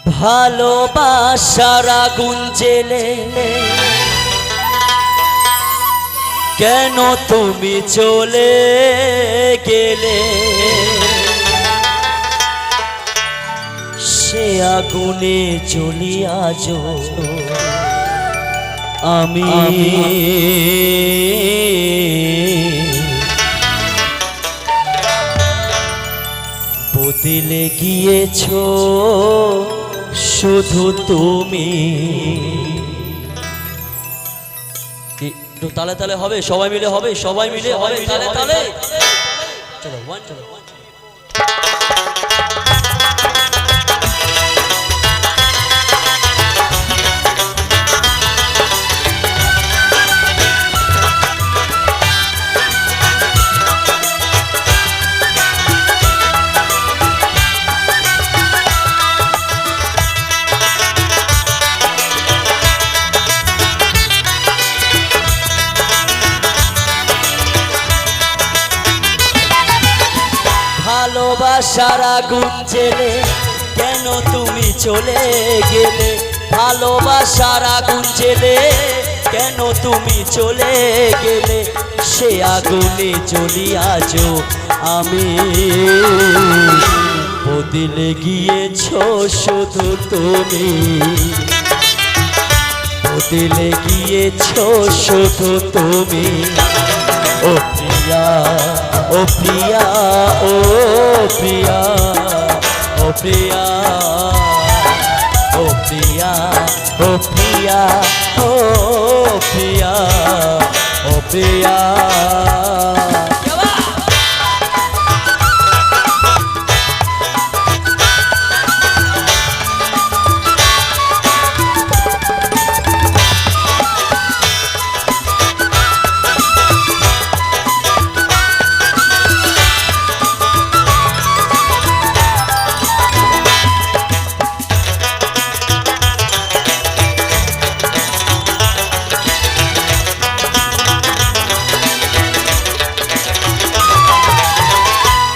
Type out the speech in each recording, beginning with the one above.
ভালোবাসার আগুন জ্বেলে কেন তুমি চলে গেলে, সে আগুনে জ্বলি আজো আমি। বদলে গিয়েছো শুধু তুমি। একটু তালে তালে হবে, সবাই মিলে হবে, সবাই মিলে হবে তালে তালে। চলো ওয়ান, চলো ভালোবাসার আগুন জ্বেলে কেন তুমি চলে গেলে, ভালোবাসার আগুন জ্বেলে কেন তুমি চলে গেলে, সে আগুনে জ্বলি আজো আমি। বদলে গিয়েছো শুধু তুমি, বদলে গিয়েছো শুধু তুমি। ও প্রিয়া, ও প্রিয়া, ও প্রিয়া, ও প্রিয়া, ও প্রিয়া, ও প্রিয়া, ও প্রিয়া, ও প্রিয়া।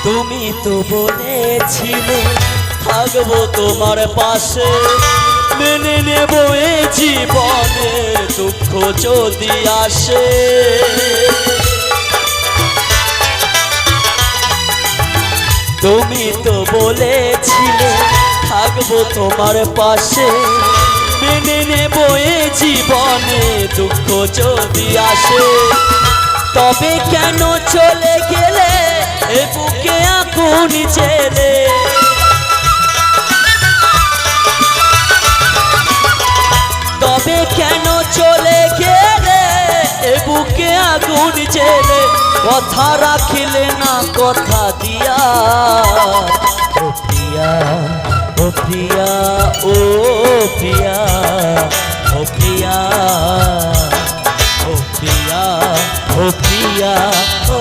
তুমি তো বলেছিলে থাকবো তোমার পাশে, মেনে নেব এ জীবনে দুঃখ যদি আসে। তুমি তো বলেছিলে থাকবো তোমার পাশে, মেনে নেব এ জীবনে দুঃখ যদি আসে। তবে কেন চলে গেলে এ বুকে আগুন জ্বেলে, তবে কেন চলে গেলে এ বুকে আগুন জ্বেলে, কথা রাখিলে না কথা দিয়া। ও প্রিয়া, ও প্রিয়া, ও প্রিয়া, ও প্রিয়া, ও প্রিয়া, ও প্রিয়া, ও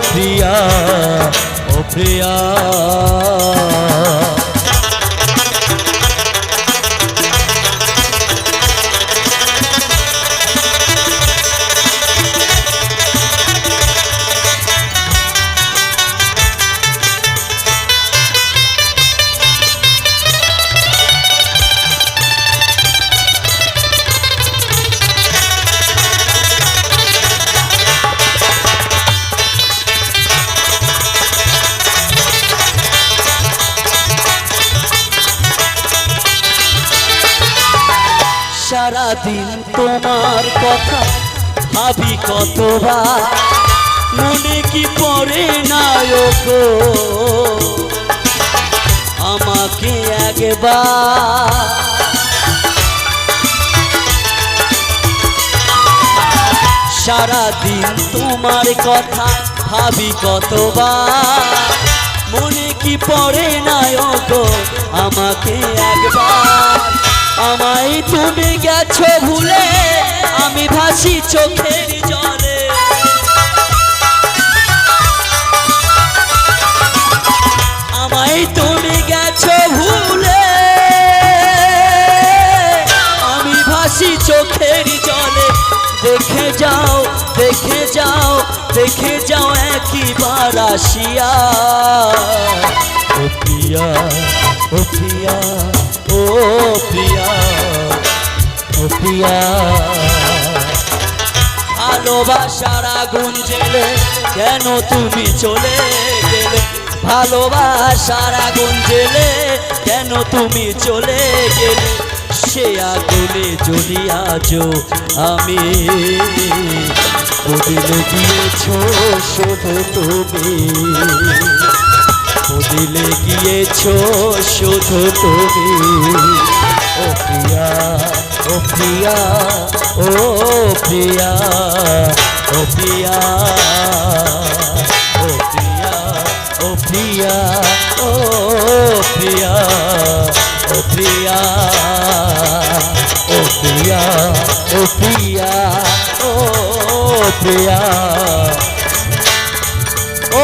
প্রিয়া, ও প্রিয়া। সারাদিন তোমার কথা ভাবি কতবার, মনে কি পড়ে না গো আমাকে একবার। সারাদিন তোমার কথা ভাবি কতবার, মনে কি পড়ে না গো আমাকে একবার। আমায় তুমি গেছো ভুলে, আমি ভাসি চোখের জলে। আমায় তুমি গেছো ভুলে, আমি ভাসি চোখের জলে। দেখে যাও, দেখে যাও, দেখে যাও একবার আসিয়া। ও প্রিয়া, ও প্রিয়া, ও প্রিয়া, ও প্রিয়া। ভালোবাসার আগুন জ্বেলে কেন তুমি চলে গেলে, ভালোবাসার আগুন জ্বেলে কেন তুমি চলে গেলে, সে আগুনে জ্বলি আজো আমি, বদলে গিয়েছো শুধু তুমি, বদলে গিয়েছো শুধু তুমি। ও প্রিয়া, ও প্রিয়া, ও প্রিয়া, ও প্রিয়া, ও প্রিয়া, ও প্রিয়া, ও প্রিয়া, ও প্রিয়া, ও প্রিয়া, ও প্রিয়া, ও প্রিয়া, ও